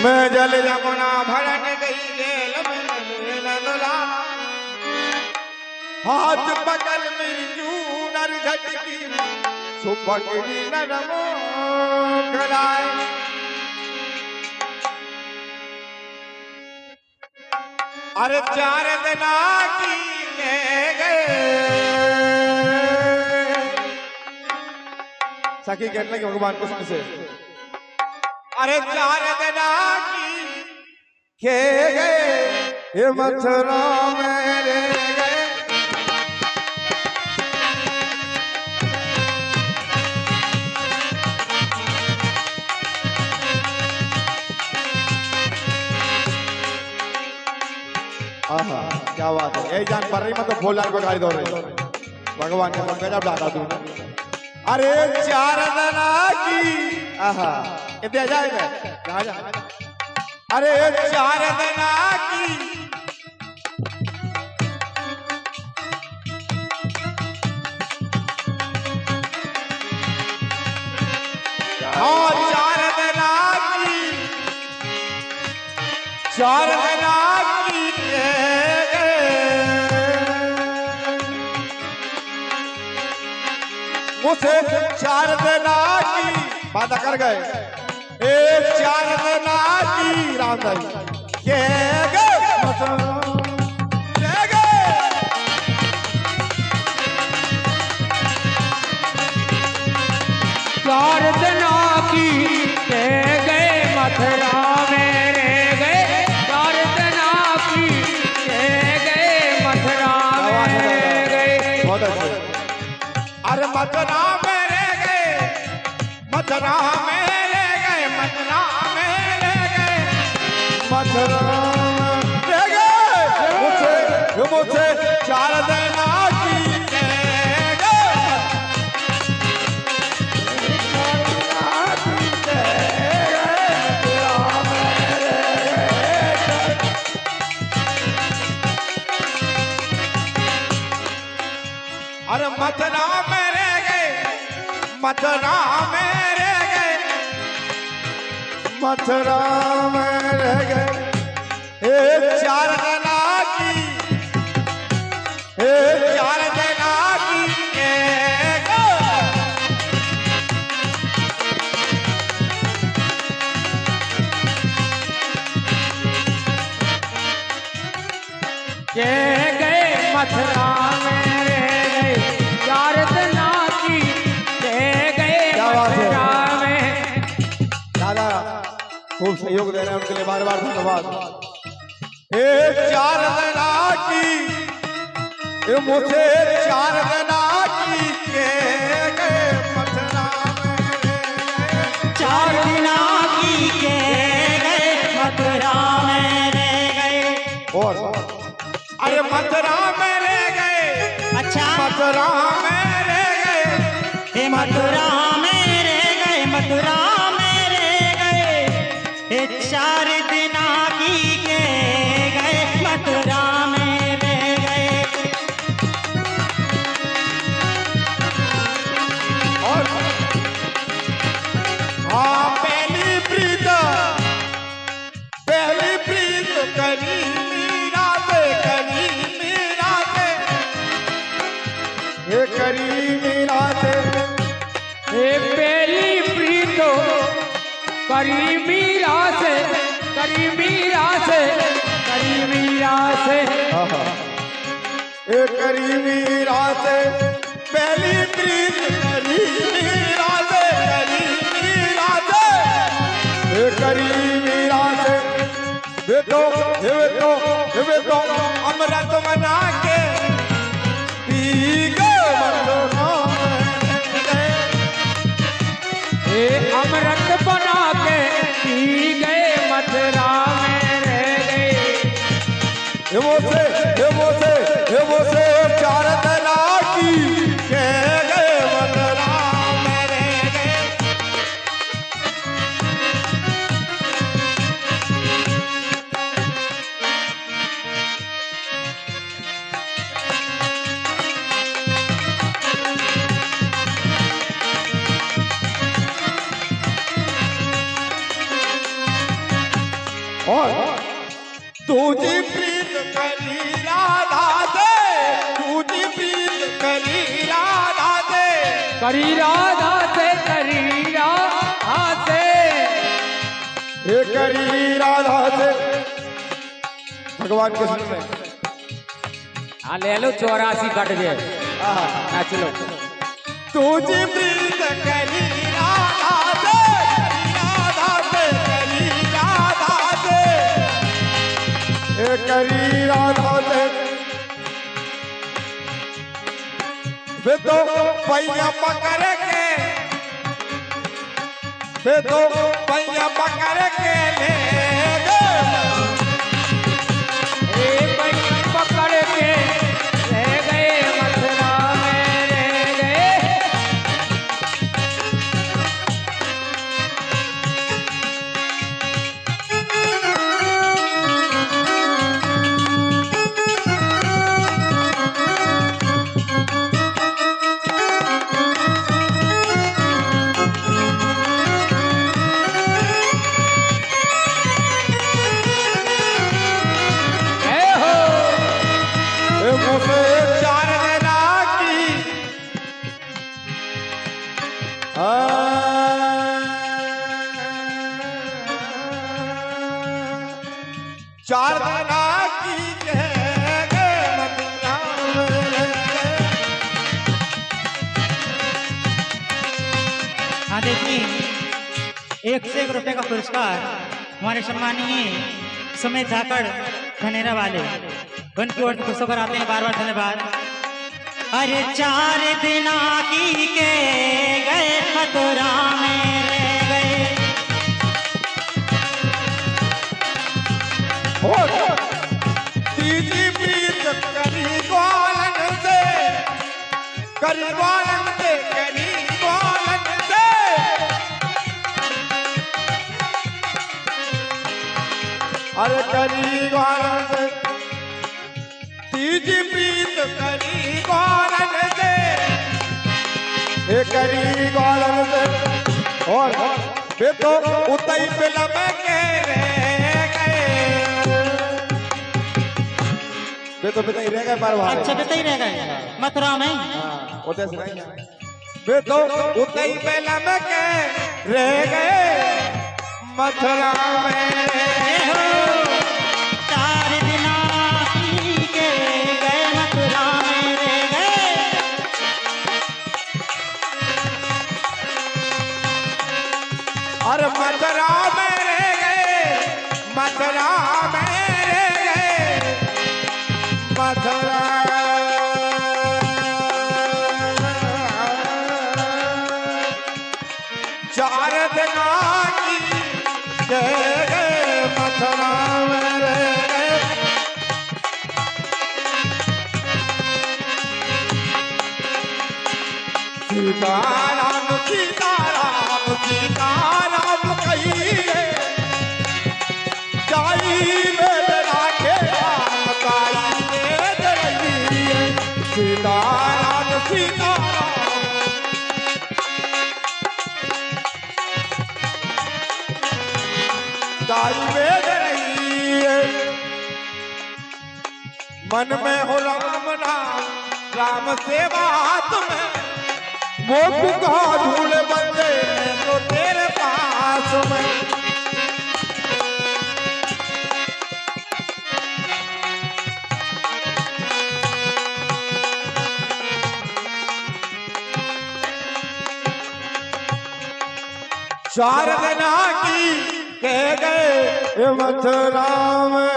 मैं जल जमुना भरन गई जेल में नंदला हाथ पकड़ मेरी चूनर झटकी सुपकड़ी नरमो गलाए अरे 4 दिन की गए सखी कहने लगी भगवान कृष्ण से अरे 4 दिन की गए ये मथुरा मेरे गए आहा क्या बात है यही जान पड़ रही मतलब फूल को गाड़ी दो रही भगवान का गजब डाला तू अरे 4 दिन की आहा इतने जाएगा कहाँ जा अरे 4 दिन की हाँ 4 दिन की 4 दिन मुझसे 4 दिन की वादा कर गए 4 दिन की रामदाई के गए 4 दिन की के गए मथुरा में गए 4 दिन की के गए मथुरा में गए बहुत अच्छे अरे मथुरा में गए मथुरा में गए मथुरा में गए मथुरा में गए मुझसे 4 दिन की अरे मथुरा में रह गए मथुरा में रह गए मथुरा में रह गए 4 दिन की 4 दिन की के गए मथुरा में 4 दिन की के गए मथुरा में दादा खूब सहयोग दे रहे हैं उनके लिए बार बार धन्यवाद 4 दिन की मुझे 4 दिन की के गए मथुरा में 4 दिन की के गए मथुरा में गए और अरे मथुरा में रह गए अच्छा मथुरा में रह गए मथुरा में गए मथुरा में गए 4 दिन की के गए मथुरा में गए और हाँ पहली प्रीत करी मीरा से ये करी मीरा से पहली प्रीत करी मीरा से करी मीरा से करी मीरा से ये करी मीरा से पहली प्रीत करी मीरा से ये करी मीरा से बेटो अमृत बना के पी अमृत बना के पी गए मथुरा में रह गए वो से 4 दिन की के गए मथुरा में रह गए और तुझी प्रीत करी राधा से, तुझी प्रीत करी राधा से, करी राधा से, करी राधा से, हे करी राधा से। भगवान के सुन में हाँ ले लो 84 कट गए नाच लो। तुझी प्रीत करी राधा से, राधा से, करी राधा से, हे करी राधा से। वे तो पैया पकड़ के, वे तो पैया पकड़ के ले गए, पकड़ के ले गए मथुरा में रह गए। मुझे चार देना की चार देना की कह गए मथुरा में। हाँ देखिए, 1 से 1 रुपए का पुरस्कार हमारे सम्मानीय सुमित झाकड़ धनेरा वाले उनकी ओर से पुस्तक आते हैं। बार बार धन्यवाद। अरे 4 दिना की के गए मथुरा में रह गए। तीजी प्रीत करी ग्वालन से, करी ग्वालन से, करी ग्वालन से, अरे करी ग्वालन से। तीजी प्रीत करी ग्वालन से, हे करी ग्वालन से। और वे तो उतई फिल्म के रह गए, वे तो बिताई रह गए परवाह। अच्छा बेटा ही रह गए मथुरा में। हाँ, उतई से नहीं। वे तो उतई फिल्म के रह गए मथुरा में। 4 दिना की के गए मथुरा में रह गए। और मथुरा में रह गए, मथुरा में रह गए, मथुरा। चार दिना की कह गए मथुरा में रह गए। सीताराम सीताराम सीताराम कहिए, जाई वेद राखे राम, ताई वेद रहिए। सीताराम सीताराम, ताई वेद रहिए। मन में हो राम नाम, राम सेवा तुम्हें, वो का धूल बंदे मैं तो तेरे पास में। चार दिना की कह गए मथुरा में